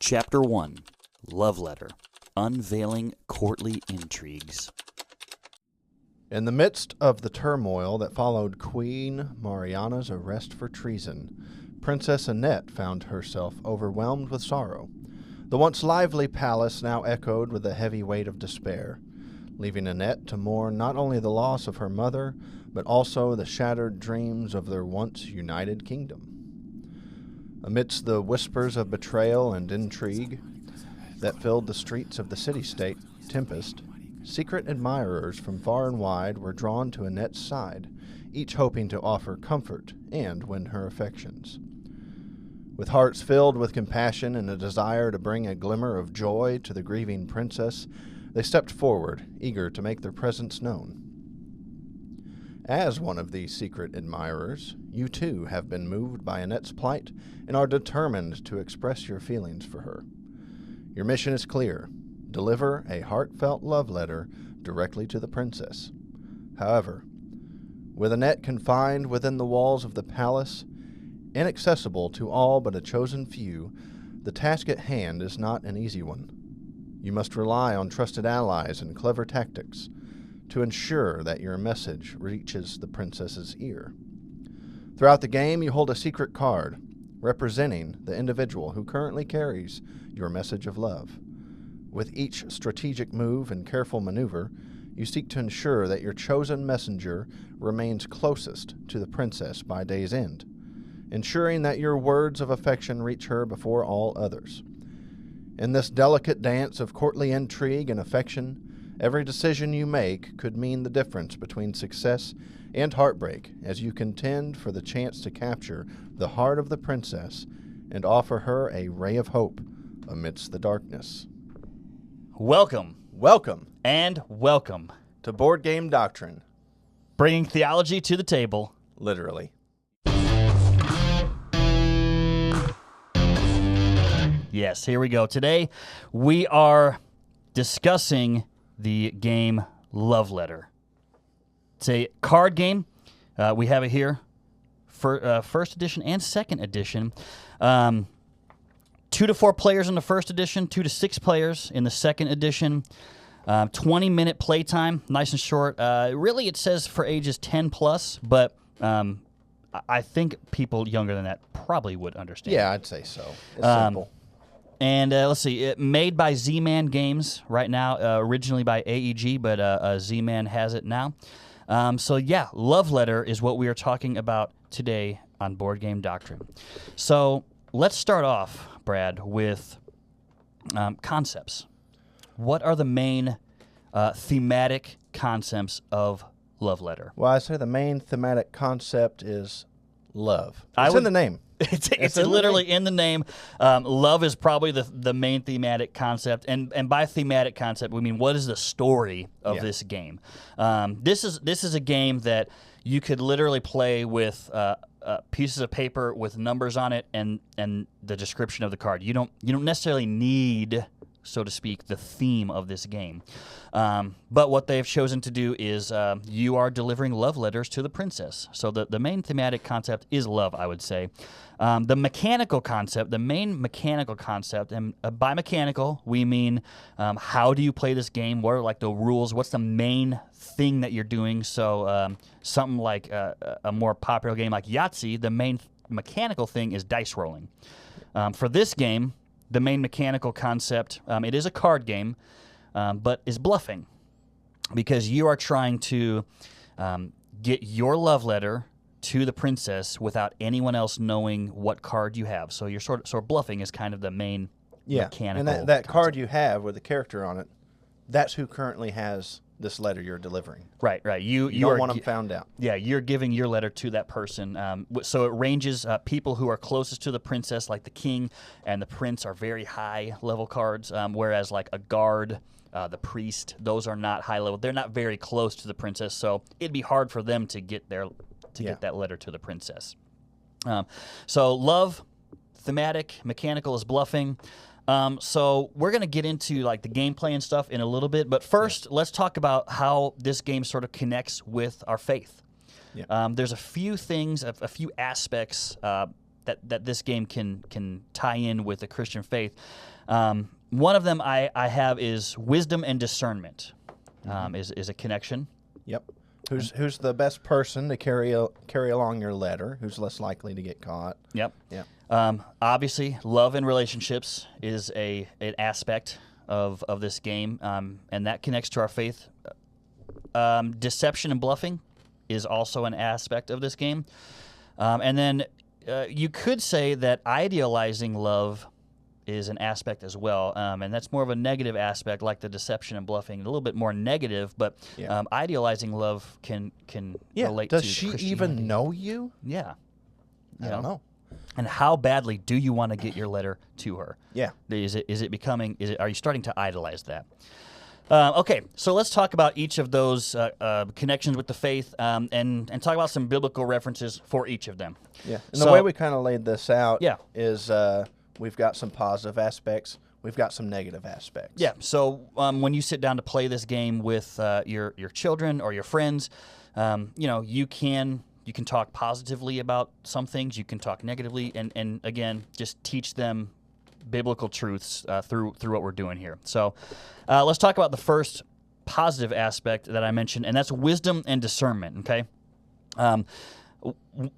Chapter 1, Love Letter, Unveiling Courtly Intrigues. In the midst of the turmoil that followed Queen Mariana's arrest for treason, Princess Annette found herself overwhelmed with sorrow. The once lively palace now echoed with the heavy weight of despair, leaving Annette to mourn not only the loss of her mother, but also the shattered dreams of their once united kingdom. Amidst the whispers of betrayal and intrigue that filled the streets of the city-state Tempest, secret admirers from far and wide were drawn to Annette's side, each hoping to offer comfort and win her affections. With hearts filled with compassion and a desire to bring a glimmer of joy to the grieving princess, they stepped forward, eager to make their presence known. As one of these secret admirers, you too have been moved by Annette's plight and are determined to express your feelings for her. Your mission is clear: deliver a heartfelt love letter directly to the princess. However, with Annette confined within the walls of the palace, inaccessible to all but a chosen few, the task at hand is not an easy one. You must rely on trusted allies and clever tactics to ensure that your message reaches the princess's ear. Throughout the game, you hold a secret card representing the individual who currently carries your message of love. With each strategic move and careful maneuver, you seek to ensure that your chosen messenger remains closest to the princess by day's end, ensuring that your words of affection reach her before all others. In this delicate dance of courtly intrigue and affection, every decision you make could mean the difference between success and heartbreak as you contend for the chance to capture the heart of the princess and offer her a ray of hope amidst the darkness. Welcome And welcome to Board Game Doctrine. Bringing theology to the table. Literally. Yes, here we go. Today we are discussing the game Love Letter. It's a card game. We have it here for first edition and second edition. 2 to 4 players in the first edition, 2 to 6 players in the second edition. 20-minute playtime, nice and short. Really, it says for ages 10 plus, but I think people younger than that probably would understand. Yeah, I'd say so. It's simple. And let's see, made by Z-Man Games right now, originally by AEG, but Z-Man has it now. So yeah, Love Letter is what we are talking about today on Board Game Doctrine. So let's start off, Brad, with concepts. What are the main thematic concepts of Love Letter? Well, I say the main thematic concept is love. It's in the name. It's literally in the name. Love is probably the main thematic concept, and by thematic concept we mean what is the story of this game. This is a game that you could literally play with pieces of paper with numbers on it and the description of the card. You don't necessarily need, so to speak, the theme of this game. But what they've chosen to do is you are delivering love letters to the princess. So the main thematic concept is love, I would say. The main mechanical concept, and by mechanical, we mean how do you play this game? What are like the rules? What's the main thing that you're doing? So something like a more popular game like Yahtzee, the main mechanical thing is dice rolling. For this game, the main mechanical concept, it is a card game, but is bluffing, because you are trying to get your love letter to the princess without anyone else knowing what card you have. So you're sort of bluffing is kind of the main mechanical. And that card you have with the character on it, that's who currently has this letter you're delivering. Right. You don't want them found out. Yeah, you're giving your letter to that person. So it ranges. People who are closest to the princess, like the king and the prince, are very high level cards, whereas like a guard, the priest, those are not high level. They're not very close to the princess, so it'd be hard for them to get get that letter to the princess. So love, thematic, mechanical is bluffing. So we're going to get into like the gameplay and stuff in a little bit, but first let's talk about how this game sort of connects with our faith. There's a few things, a few aspects that this game can tie in with the Christian faith. One of them I have is wisdom and discernment. Is a connection. Yep. Who's the best person to carry along your letter? Who's less likely to get caught? Yep. Yeah. Obviously, love and relationships is an aspect of this game, and that connects to our faith. Deception and bluffing is also an aspect of this game. And then you could say that idealizing love is an aspect as well, and that's more of a negative aspect, like the deception and bluffing, a little bit more negative, but idealizing love can relate to Does she even know you? Yeah. I don't know. And how badly do you want to get your letter to her? Yeah. Are you starting to idolize that? Okay, so let's talk about each of those connections with the faith, and talk about some biblical references for each of them. Yeah. And the way we kind of laid this out is we've got some positive aspects, we've got some negative aspects. Yeah. So when you sit down to play this game with your children or your friends, you can talk positively about some things, you can talk negatively, and again, just teach them biblical truths through what we're doing here. So let's talk about the first positive aspect that I mentioned, and that's wisdom and discernment, okay?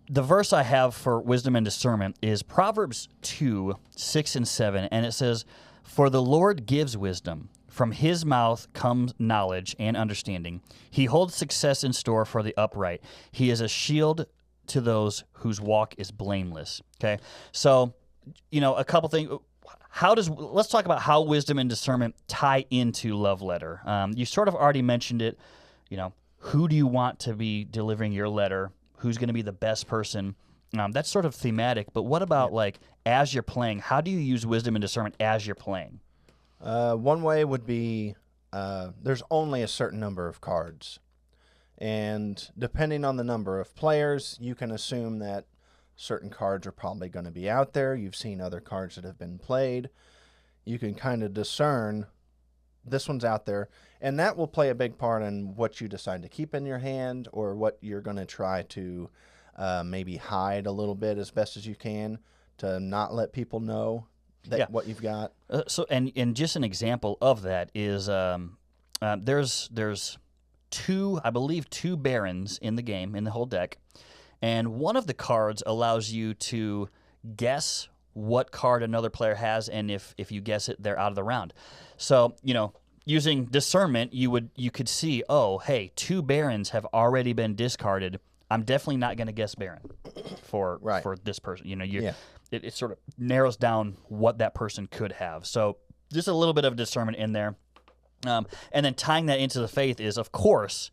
The verse I have for wisdom and discernment is Proverbs 2:6-7, and it says, "For the Lord gives wisdom. From his mouth comes knowledge and understanding. He holds success in store for the upright. He is a shield to those whose walk is blameless." Okay? So, a couple things. Let's talk about how wisdom and discernment tie into love letter. You sort of already mentioned it. Who do you want to be delivering your letter? Who's going to be the best person? That's sort of thematic, but what about as you're playing? How do you use wisdom and discernment as you're playing? One way would be there's only a certain number of cards, and depending on the number of players, you can assume that certain cards are probably going to be out there. You've seen other cards that have been played. You can kind of discern this one's out there, and that will play a big part in what you decide to keep in your hand or what you're going to try to maybe hide a little bit as best as you can to not let people know what you've got. And just an example of that is there's two barons in the game, in the whole deck, and one of the cards allows you to guess what card another player has, and if you guess it, they're out of the round. So, using discernment, you could see, oh, hey, two barons have already been discarded. I'm definitely not going to guess baron for this person. It sort of narrows down what that person could have. So just a little bit of discernment in there. And then tying that into the faith is, of course,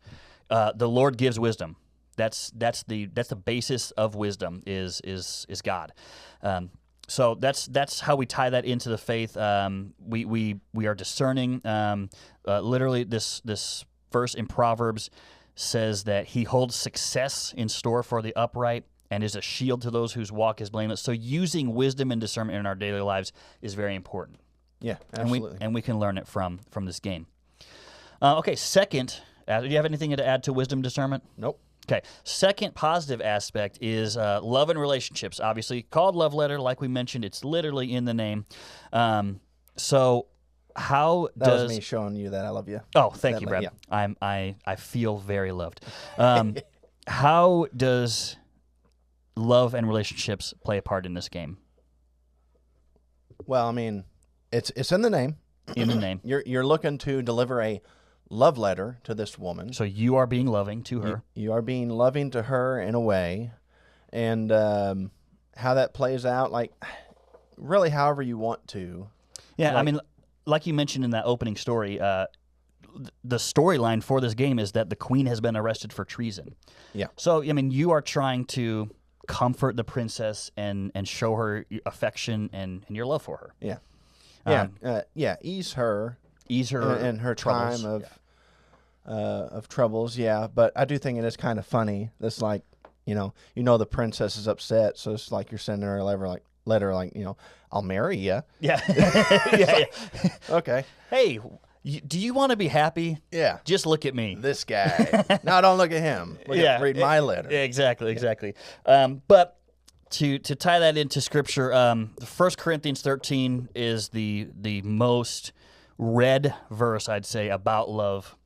the Lord gives wisdom. That's the basis of wisdom is God. So that's how we tie that into the faith. We are discerning. Literally, this verse in Proverbs says that he holds success in store for the upright and is a shield to those whose walk is blameless. So using wisdom and discernment in our daily lives is very important. Yeah, absolutely. And we can learn it from this game. Okay, second, do you have anything to add to wisdom discernment? Nope. Okay, second positive aspect is love and relationships. Obviously, called love letter, like we mentioned, it's literally in the name. So how that does... was me showing you that I love you. Oh, thank you, Brad. Yeah. I feel very loved. How does love and relationships play a part in this game? Well, I mean, it's in the name. In the name. You're looking to deliver a love letter to this woman. So you are being loving to her. You are being loving to her in a way. And how that plays out, really however you want to. Yeah, I mean, like you mentioned in that opening story, the storyline for this game is that the queen has been arrested for treason. Yeah. So, I mean, you are trying to comfort the princess and show her affection and your love for her. Yeah. Ease her in her troubles. time of troubles. Yeah, but I do think it is kind of funny. It's like, the princess is upset, so it's like you're sending her a letter like, I'll marry you. Yeah. Yeah. Okay. Hey, do you want to be happy? Yeah. Just look at me. This guy. No, don't look at him. Read my letter. Exactly. But to tie that into Scripture, 1 Corinthians 13 is the most read verse, I'd say, about love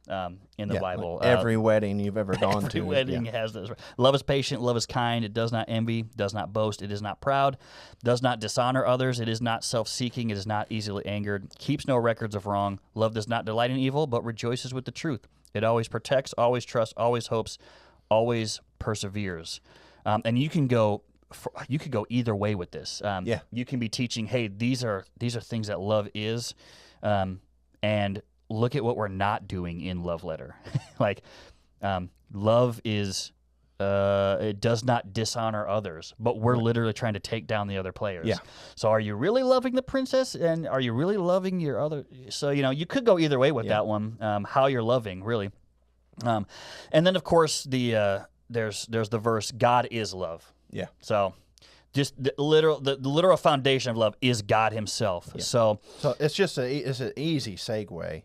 in the Bible. Like every wedding you've ever gone to. Every wedding has this. Love is patient, love is kind, it does not envy, does not boast, it is not proud, does not dishonor others, it is not self-seeking, it is not easily angered, keeps no records of wrong. Love does not delight in evil, but rejoices with the truth. It always protects, always trusts, always hopes, always perseveres. And you can go either way with this. You can be teaching, hey, these are things that love is, and look at what we're not doing in Love Letter. Like, love is, it does not dishonor others, but we're literally trying to take down the other players. Yeah. So are you really loving the princess, and are you really loving your other? So, you could go either way with that one, how you're loving, really. And then, of course, there's the verse, God is love. Yeah. So just the literal foundation of love is God himself. Yeah. So it's just it's an easy segue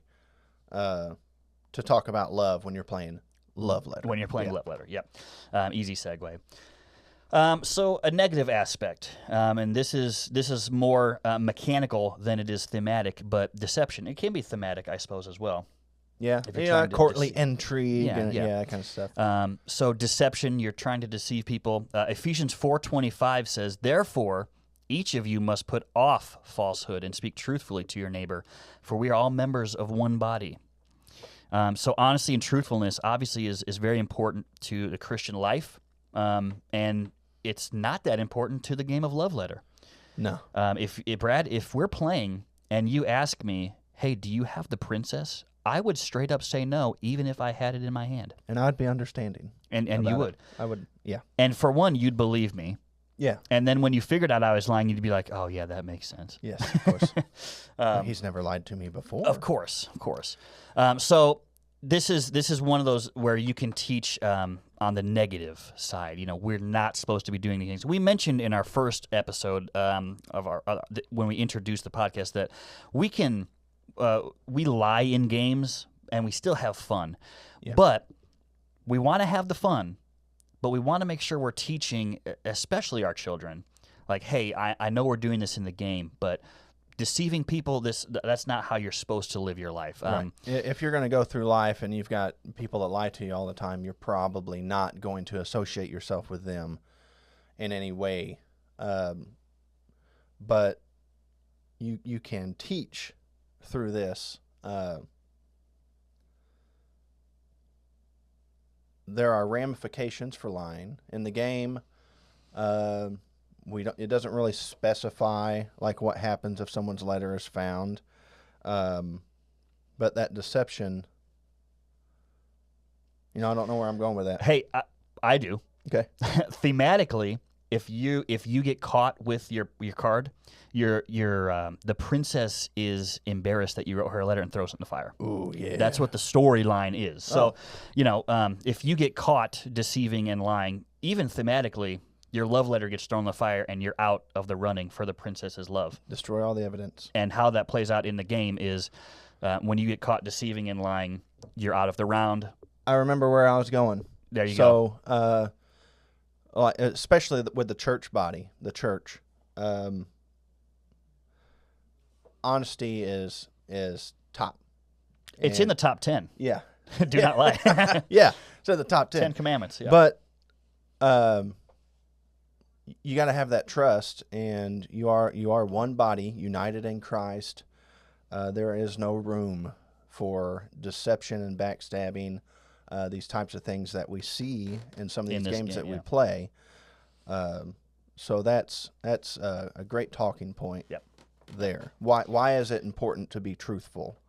to talk about love when you're playing Love Letter. When you're playing Love Letter, yep. Easy segue. So a negative aspect, and this is more mechanical than it is thematic, but deception. It can be thematic, I suppose, as well. Yeah, courtly intrigue and that kind of stuff. So deception, you're trying to deceive people. Ephesians 4:25 says, "Therefore, each of you must put off falsehood and speak truthfully to your neighbor, for we are all members of one body." So honesty and truthfulness obviously is very important to the Christian life, and it's not that important to the game of Love Letter. No. Brad, if we're playing and you ask me, hey, do you have the princess? I would straight up say no, even if I had it in my hand. And I'd be understanding. And you would. I would, yeah. And for one, you'd believe me. Yeah. And then when you figured out I was lying, you'd be like, oh, yeah, that makes sense. Yes, of course. He's never lied to me before. Of course. So this is one of those where you can teach on the negative side. We're not supposed to be doing these things. We mentioned in our first episode of when we introduced the podcast that we lie in games and we still have fun. Yeah. But we want to have the fun, but we want to make sure we're teaching, especially our children, like, hey, I know we're doing this in the game, but deceiving people, that's not how you're supposed to live your life. Right. If you're going to go through life and you've got people that lie to you all the time, you're probably not going to associate yourself with them in any way. But you can teach through this. There are ramifications for lying in the game. It doesn't really specify like what happens if someone's letter is found, but that deception. I don't know where I'm going with that. Hey, I do. Okay. Thematically, if you get caught with your card, the princess is embarrassed that you wrote her a letter and throws it in the fire. Ooh, yeah. That's what the storyline is. So, if you get caught deceiving and lying, even thematically, your love letter gets thrown in the fire and you're out of the running for the princess's love. Destroy all the evidence. And how that plays out in the game is when you get caught deceiving and lying, you're out of the round. I remember where I was going. There you go. So, especially with the church body, the church, honesty is top. It's in the top 10. Yeah. Do not lie. Yeah, it's in the top 10. 10 commandments, yeah. But you got to have that trust, and you are one body, united in Christ. There is no room for deception and backstabbing, these types of things that we see in some of these games that we play. So that's a great talking point. Yep. There. Why is it important to be truthful?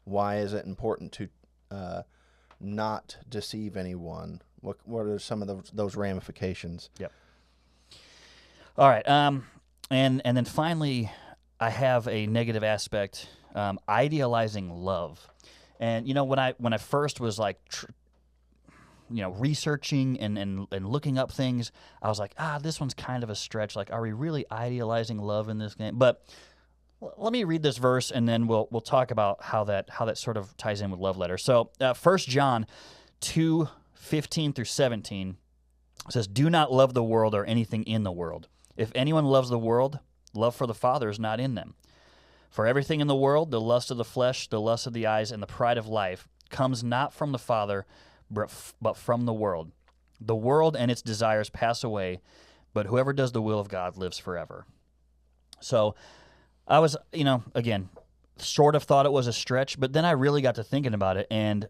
Why is it important to not deceive anyone? What are some of those ramifications? Yep. All right. And then finally, I have a negative aspect, idealizing love. And when I first was like researching and looking up things, I was like, this one's kind of a stretch. Like, are we really idealizing love in this game? But let me read this verse, and then we'll talk about how that sort of ties in with love letter. So 1 John 2:15 through 17 It says, "Do not love the world or anything in the world. If anyone loves the world, love for the Father is not in them. For everything in the world, the lust of the flesh, the lust of the eyes, and the pride of life, comes not from the Father, but from the world. The world and its desires pass away, but whoever does the will of God lives forever." So I was, again, sort of thought it was a stretch, but then I really got to thinking about it, and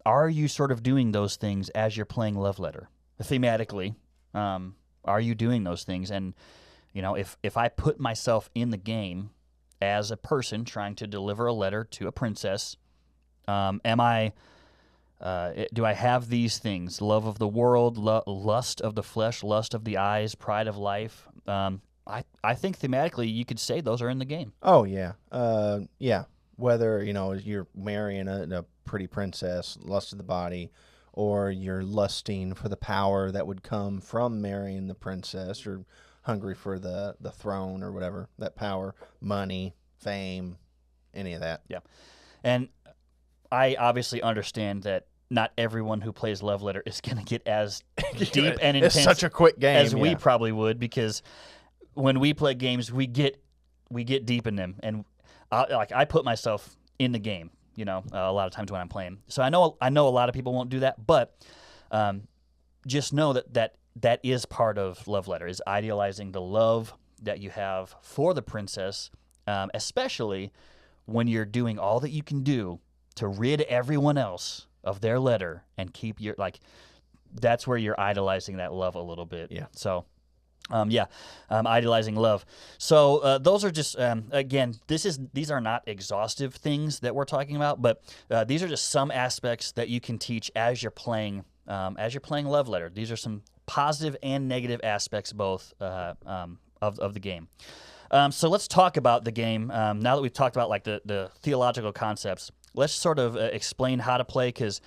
are you sort of doing those things as you're playing Love Letter? Thematically, are you doing those things? And, if I put myself in the game as a person trying to deliver a letter to a princess, do I have these things? Love of the world, lust of the flesh, lust of the eyes, pride of life. I think thematically you could say those are in the game. Oh, yeah. Yeah. Whether, you're marrying a pretty princess, lust of the body, or you're lusting for the power that would come from marrying the princess, or hungry for the throne or whatever, that power, money, fame, any of that. Yeah. And I obviously understand that not everyone who plays Love Letter is going to get as deep and intense it's such a quick game, as we probably would, because when we play games, we get deep in them, and I put myself in the game, a lot of times when I'm playing. So I know a lot of people won't do that, but just know that is part of Love Letter, is idealizing the love that you have for the princess, especially when you're doing all that you can do to rid everyone else of their letter and keep your, that's where you're idolizing that love a little bit. Yeah. So, idolizing love. So those are just, again, these are not exhaustive things that we're talking about, but these are just some aspects that you can teach as you're playing Love Letter. These are some positive and negative aspects both of the game. So let's talk about the game. Now that we've talked about the theological concepts, let's sort of explain how to play, because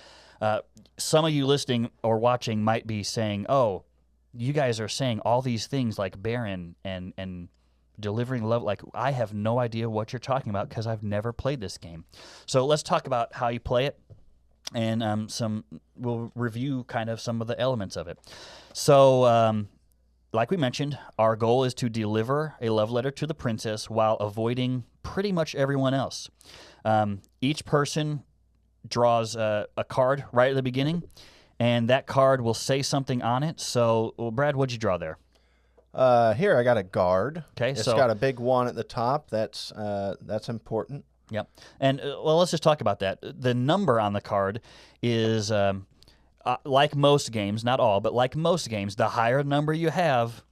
some of you listening or watching might be saying, "Oh, you guys are saying all these things like barren and delivering love. Like, I have no idea what you're talking about because I've never played this game." So let's talk about how you play it, and we'll review kind of some of the elements of it. So, like we mentioned, our goal is to deliver a love letter to the princess while avoiding pretty much everyone else. Each person draws a card right at the beginning, and that card will say something on it. So, Brad, what'd you draw there? Here I got a guard. Okay, it's got a big one at the top. That's important. Yep. And let's just talk about that. The number on the card is like most games, not all, but like most games, the higher number you have,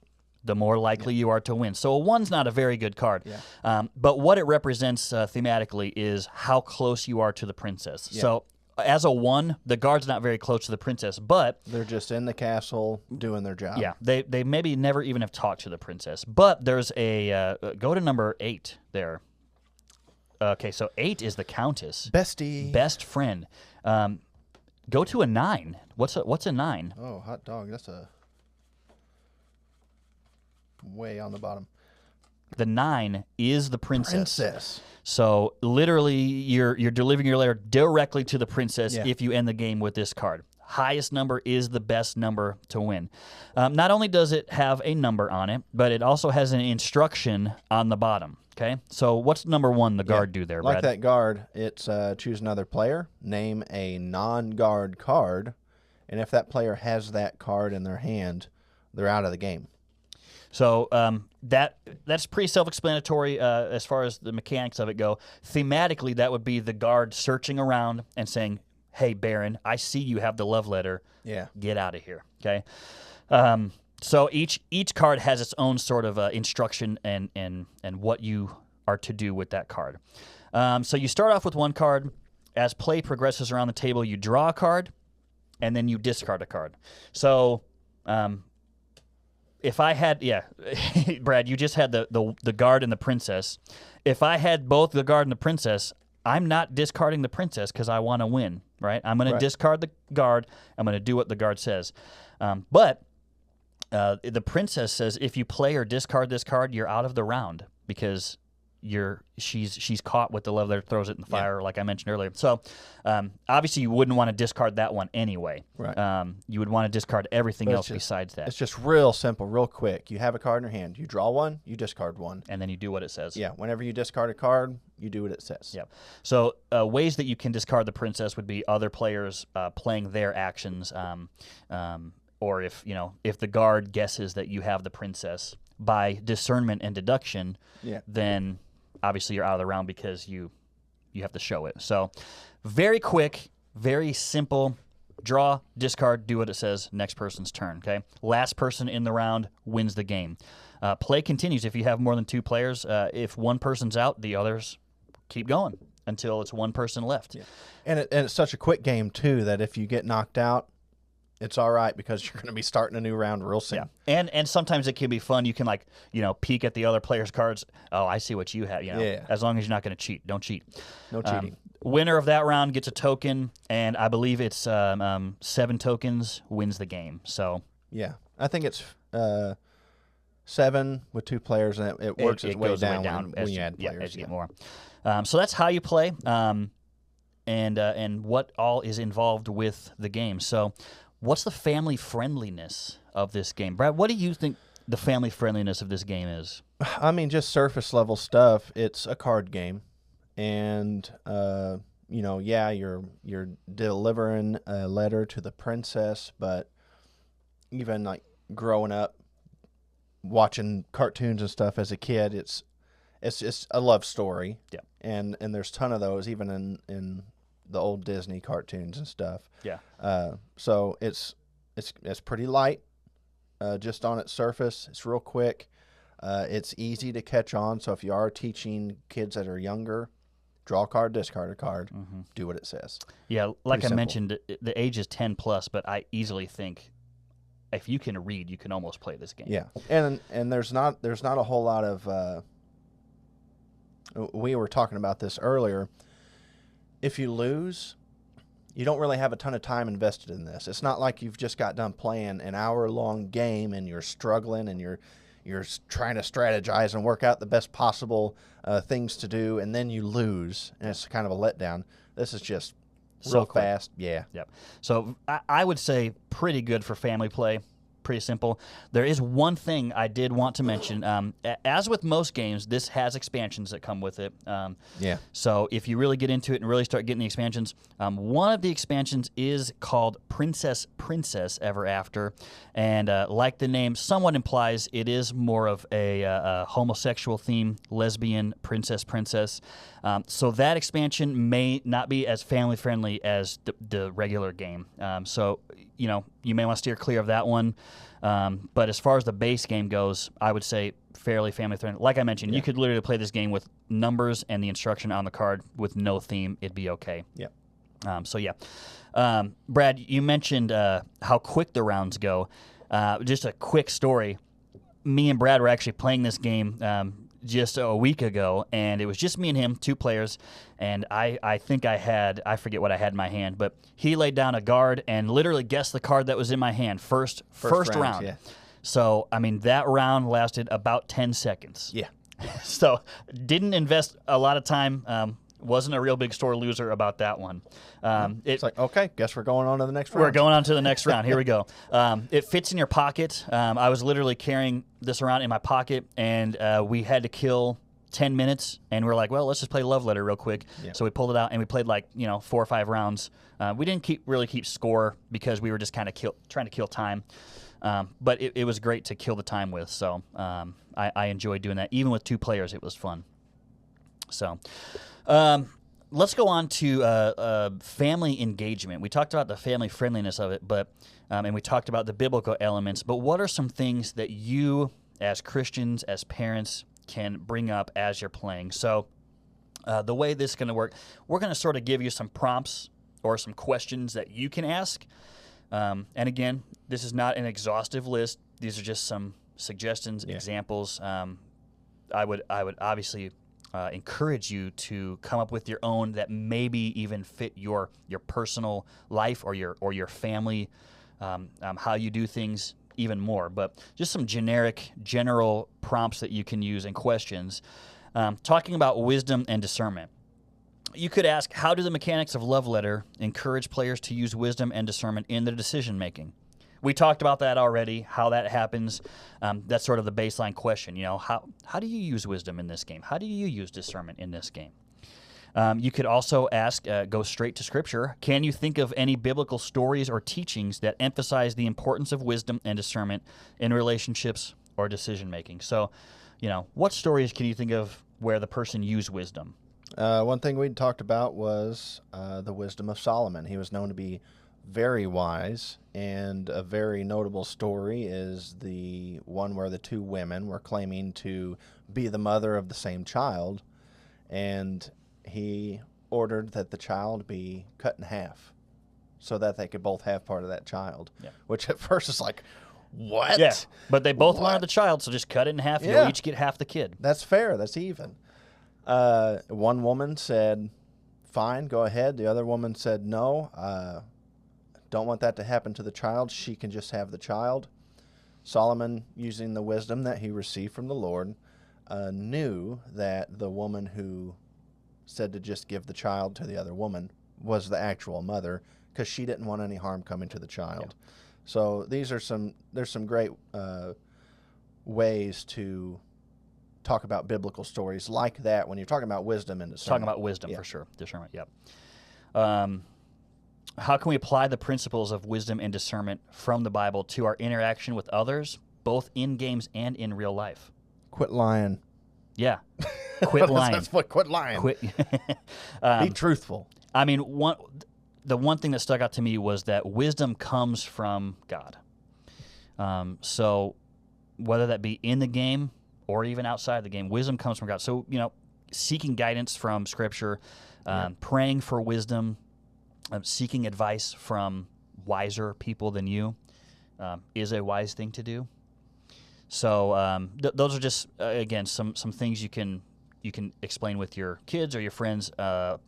the more likely you are to win. So a 1's not a very good card. Yeah. But what it represents thematically is how close you are to the princess. Yeah. So as a 1, the guard's not very close to the princess, but they're just in the castle doing their job. Yeah, they maybe never even have talked to the princess. But there's a go to number 8 there. Okay, so 8 is the countess. Bestie. Best friend. Go to a 9. What's a 9? Oh, hot dog. That's a way on the bottom. The 9 is the princess. Princess. So literally, you're delivering your letter directly to the princess if you end the game with this card. Highest number is the best number to win. Not only does it have a number on it, but it also has an instruction on the bottom. Okay, so what's number 1 the guard do there, Brad? Like that guard, it's choose another player, name a non-guard card, and if that player has that card in their hand, they're out of the game. So that's pretty self-explanatory as far as the mechanics of it go. Thematically, that would be the guard searching around and saying, "Hey, Baron, I see you have the love letter. Yeah, get out of here." Okay. So each card has its own sort of instruction and what you are to do with that card. So you start off with one card. As play progresses around the table, you draw a card, and then you discard a card. So if I had, Brad, you just had the guard and the princess. If I had both the guard and the princess, I'm not discarding the princess because I want to win, right? I'm going to discard the guard. I'm going to do what the guard says. But the princess says if you play or discard this card, you're out of the round because she's caught with the love letter, throws it in the fire, like I mentioned earlier. So obviously you wouldn't want to discard that one anyway. Right. You would want to discard everything else besides that. It's just real simple, real quick. You have a card in your hand. You draw one, you discard one. And then you do what it says. Yeah, whenever you discard a card, you do what it says. Yep. So ways that you can discard the princess would be other players playing their actions, or if the guard guesses that you have the princess by discernment and deduction, then obviously you're out of the round because you have to show it. So very quick, very simple. Draw, discard, do what it says. Next person's turn. Okay. Last person in the round wins the game. Play continues if you have more than 2 players. If one person's out, the others keep going until it's one person left. Yeah. And it's such a quick game too that if you get knocked out, it's all right because you're going to be starting a new round real soon. Yeah. And sometimes it can be fun. You can peek at the other player's cards. Oh, I see what you have. As long as you're not going to cheat, don't cheat. No cheating. Winner of that round gets a token, and I believe it's 7 tokens wins the game. So yeah, I think it's 7 with 2 players, and it works its way down when you add players. As you get more. So that's how you play, and what all is involved with the game. So what's the family friendliness of this game? Brad, what do you think the family friendliness of this game is? I mean, just surface level stuff. It's a card game. And you're delivering a letter to the princess, but even like growing up, watching cartoons and stuff as a kid, it's just a love story. Yeah. And there's a ton of those even in the old Disney cartoons and stuff. Yeah. So it's pretty light, just on its surface. It's real quick. It's easy to catch on. So if you are teaching kids that are younger, draw a card, discard a card, do what it says. Yeah, like I mentioned, the age is 10 plus, but I easily think if you can read, you can almost play this game. Yeah, and there's not a whole lot of. We were talking about this earlier. If you lose, you don't really have a ton of time invested in this. It's not like you've just got done playing an hour-long game and you're struggling and you're trying to strategize and work out the best possible things to do, and then you lose, and it's kind of a letdown. This is just real fast. Yeah. Yep. So I would say pretty good for family play. Pretty simple. There is one thing I did want to mention. As with most games, this has expansions that come with it. So if you really get into it and really start getting the expansions, one of the expansions is called Princess Ever After. And like the name somewhat implies, it is more of a homosexual theme, lesbian princess. So that expansion may not be as family friendly as the regular game. So you may want to steer clear of that one. But as far as the base game goes, I would say fairly family friendly. Like I mentioned, you could literally play this game with numbers and the instruction on the card with no theme. It'd be okay. Yeah. Brad, you mentioned how quick the rounds go. Just a quick story. Me and Brad were actually playing this game just a week ago, and it was just me and him, 2 players, and I think I forget what I had in my hand, but he laid down a guard and literally guessed the card that was in my hand first round. Yeah. So, I mean, that round lasted about 10 seconds. Yeah. So, didn't invest a lot of time. Wasn't a real big sore loser about that one. It's like, okay, guess we're going on to the next round. We're going on to the next round. Here we go. It fits in your pocket. I was literally carrying this around in my pocket, and we had to kill 10 minutes, and we're like, well, let's just play Love Letter real quick. Yeah. So we pulled it out, and we played 4 or 5 rounds. We didn't really keep score because we were just kind of trying to kill time. But it was great to kill the time with, so I enjoyed doing that. Even with 2 players, it was fun. So let's go on to family engagement. We talked about the family friendliness of it, but and we talked about the biblical elements, but what are some things that you, as Christians, as parents, can bring up as you're playing? So the way this is going to work, we're going to sort of give you some prompts or some questions that you can ask. And again, this is not an exhaustive list. These are just some suggestions, examples. I would obviously encourage you to come up with your own that maybe even fit your personal life or your family, how you do things even more. But just some general prompts that you can use and questions. talking about wisdom and discernment. You could ask, how do the mechanics of Love Letter encourage players to use wisdom and discernment in their decision-making? We talked about that already, how that happens. That's sort of the baseline question. How do you use wisdom in this game? How do you use discernment in this game? You could also ask, go straight to Scripture, can you think of any biblical stories or teachings that emphasize the importance of wisdom and discernment in relationships or decision-making? So, what stories can you think of where the person used wisdom? One thing we talked about was the wisdom of Solomon. He was known to be very wise, and a very notable story is the one where the two women were claiming to be the mother of the same child, and he ordered that the child be cut in half so that they could both have part of that child, which at first is like, what? Yeah, but they both wanted the child, so just cut it in half. You'll each get half the kid. That's fair. That's even. One woman said, fine, go ahead. The other woman said, no, don't want that to happen to the child. She can just have the child. Solomon, using the wisdom that he received from the Lord, knew that the woman who said to just give the child to the other woman was the actual mother, because she didn't want any harm coming to the child. Yeah. So there's some great ways to talk about biblical stories like that when you're talking about wisdom and discernment. Talking about wisdom, for sure. Discernment, yep. How can we apply the principles of wisdom and discernment from the Bible to our interaction with others, both in games and in real life? Quit lying. Yeah. Quit lying. Quit lying. Be truthful. I mean, the one thing that stuck out to me was that wisdom comes from God. So whether that be in the game or even outside the game, wisdom comes from God. So, seeking guidance from Scripture, praying for wisdom, seeking advice from wiser people than you is a wise thing to do. So those are just, again, some things you can explain with your kids or your friends,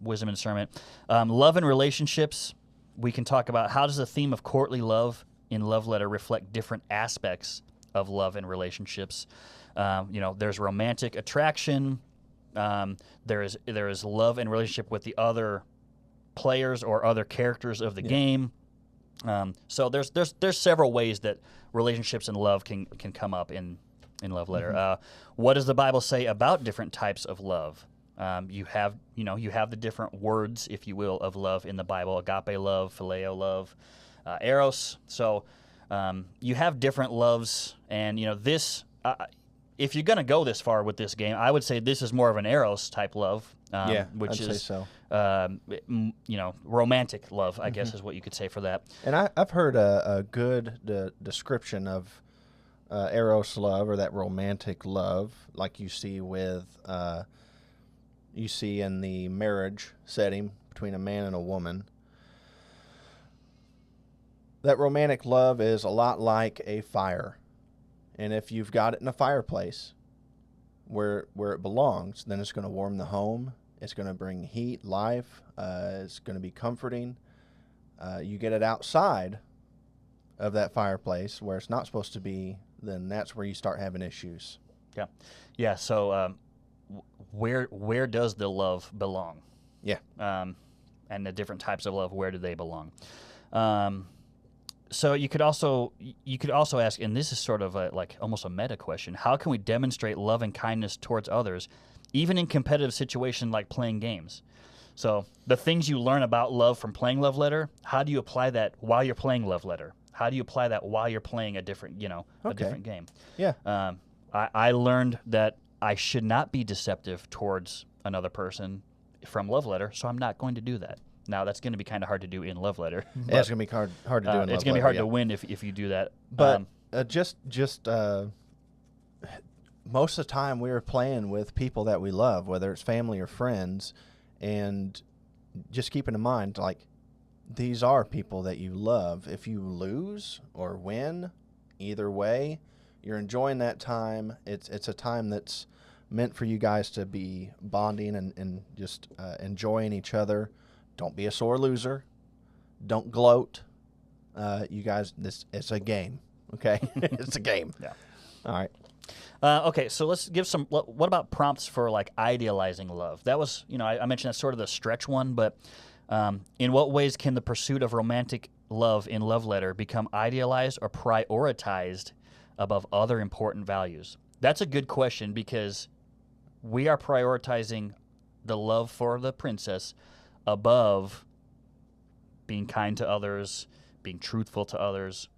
wisdom and discernment. Love and relationships, we can talk about how does the theme of courtly love in Love Letter reflect different aspects of love and relationships. There's romantic attraction. There is love and relationship with the other players or other characters of the game. So there's several ways that relationships and love can come up in Love Letter. Mm-hmm. What does the Bible say about different types of love? You have the different words, if you will, of love in the Bible: agape love, phileo love, eros. So you have different loves, and this. If you're going to go this far with this game, I would say this is more of an eros type love, which I'd is say so. Romantic love, I guess is what you could say for that. And I've heard a good description of eros love, or that romantic love, like you see in the marriage setting between a man and a woman. That romantic love is a lot like a fire. And if you've got it in a fireplace where it belongs, then it's going to warm the home. It's going to bring heat, life. It's going to be comforting. You get it outside of that fireplace where it's not supposed to be, then that's where you start having issues. Yeah. So where does the love belong? Yeah. And the different types of love, where do they belong? So you could also ask, and this is sort of almost a meta question: how can we demonstrate love and kindness towards others, even in competitive situations like playing games? So the things you learn about love from playing Love Letter, how do you apply that while you're playing Love Letter? How do you apply that while you're playing a different game? Yeah. I learned that I should not be deceptive towards another person from Love Letter, so I'm not going to do that. Now, that's going to be kind of hard to do in Love Letter. Yeah, it's going to be hard to do in Love Letter. It's going to be hard to win if you do that. But just most of the time we were playing with people that we love, whether it's family or friends, and just keeping in mind, these are people that you love. If you lose or win, either way, you're enjoying that time. It's a time that's meant for you guys to be bonding and just enjoying each other. Don't be a sore loser. Don't gloat. You guys, it's a game, okay? It's a game. Yeah. All right. Okay, so let's give some. What about prompts for like idealizing love? That was, I mentioned that's sort of the stretch one, but in what ways can the pursuit of romantic love in Love Letter become idealized or prioritized above other important values? That's a good question because we are prioritizing the love for the princess above being kind to others, being truthful to others.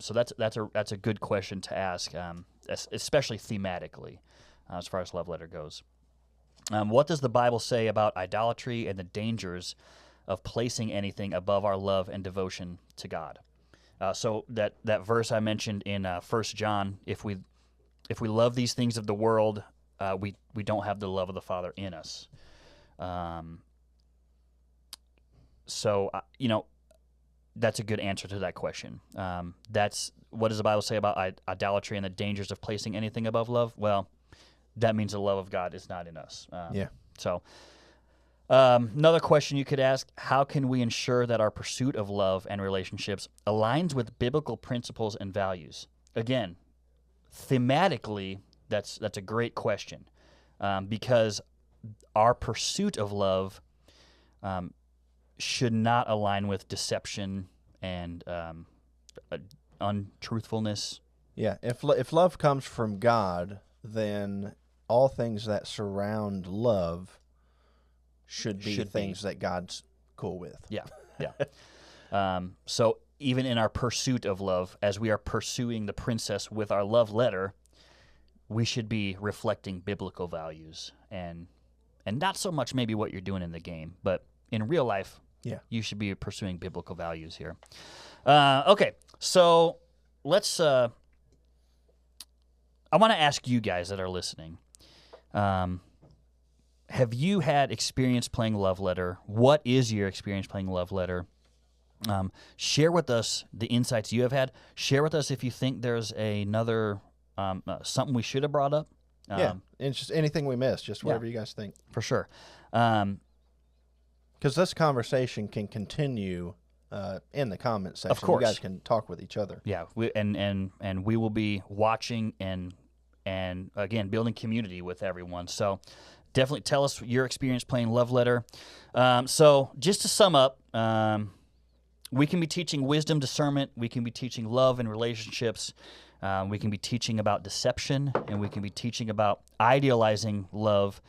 So that's a good question to ask, especially thematically, as far as Love Letter goes. What does the Bible say about idolatry and the dangers of placing anything above our love and devotion to God? So that verse I mentioned in 1 John, if we love these things of the world, we don't have the love of the Father in us. So that's a good answer to that question. That's what does the Bible say about idolatry and the dangers of placing anything above love? Well, that means the love of God is not in us. So another question you could ask, how can we ensure that our pursuit of love and relationships aligns with biblical principles and values? Again, thematically, that's a great question because our pursuit of love should not align with deception and untruthfulness. Yeah, if love comes from God, then all things that surround love should be things that God's cool with. Yeah. So even in our pursuit of love, as we are pursuing the princess with our love letter, we should be reflecting biblical values and not so much maybe what you're doing in the game, but in real life, you should be pursuing biblical values here. Okay, so let's. I want to ask you guys that are listening. Have you had experience playing Love Letter? What is your experience playing Love Letter? Share with us the insights you have had. Share with us if you think there's another something we should have brought up. It's just anything we missed, just whatever you guys think. For sure. Because this conversation can continue in the comment section. Of course. You guys can talk with each other. Yeah, and we will be watching and again, building community with everyone. So definitely tell us your experience playing Love Letter. So just to sum up, we can be teaching wisdom, discernment. We can be teaching love and relationships. We can be teaching about deception, and we can be teaching about idealizing love,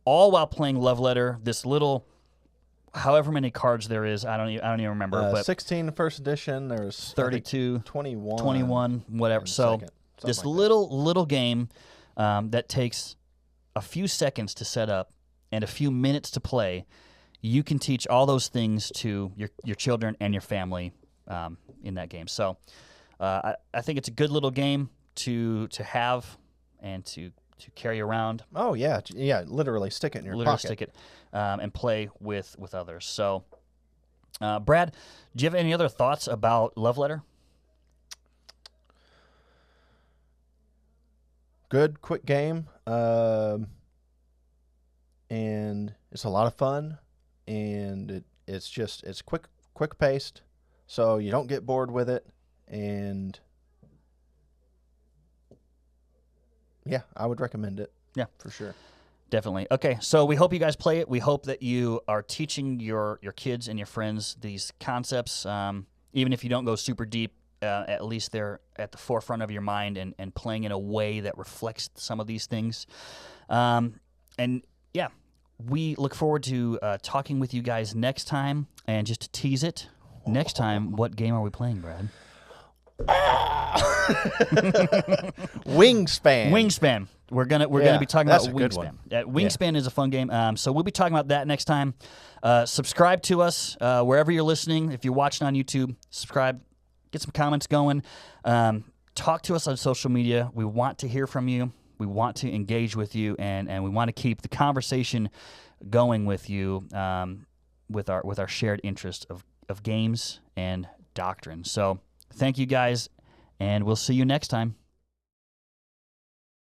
all while playing Love Letter. This little, however many cards there is, I don't even remember. But 16 first edition. There's 32, 21, whatever. So this like little game that takes a few seconds to set up and a few minutes to play. You can teach all those things to your children and your family in that game. So I think it's a good little game to have and to carry around. Oh, yeah. Literally stick it in your pocket. Stick it and play with others. So, Brad, do you have any other thoughts about Love Letter? Good, quick game. And it's a lot of fun. And it's quick paced, so you don't get bored with it. And yeah, I would recommend it. Yeah, for sure. Definitely. Okay, so we hope you guys play it. We hope that you are teaching your kids and your friends these concepts. Even if you don't go super deep, at least they're at the forefront of your mind and playing in a way that reflects some of these things. And yeah, we look forward to talking with you guys next time. And just to tease it, next time, what game are we playing, Brad? Wingspan. We're gonna be talking about Wingspan. Wingspan Yeah. is a fun game. So we'll be talking about that next time. Subscribe to us wherever you're listening. If you're watching on YouTube, subscribe. Get some comments going. Talk to us on social media. We want to hear from you. We want to engage with you, and we want to keep the conversation going with you with our shared interest of games and doctrine. So thank you guys, and we'll see you next time.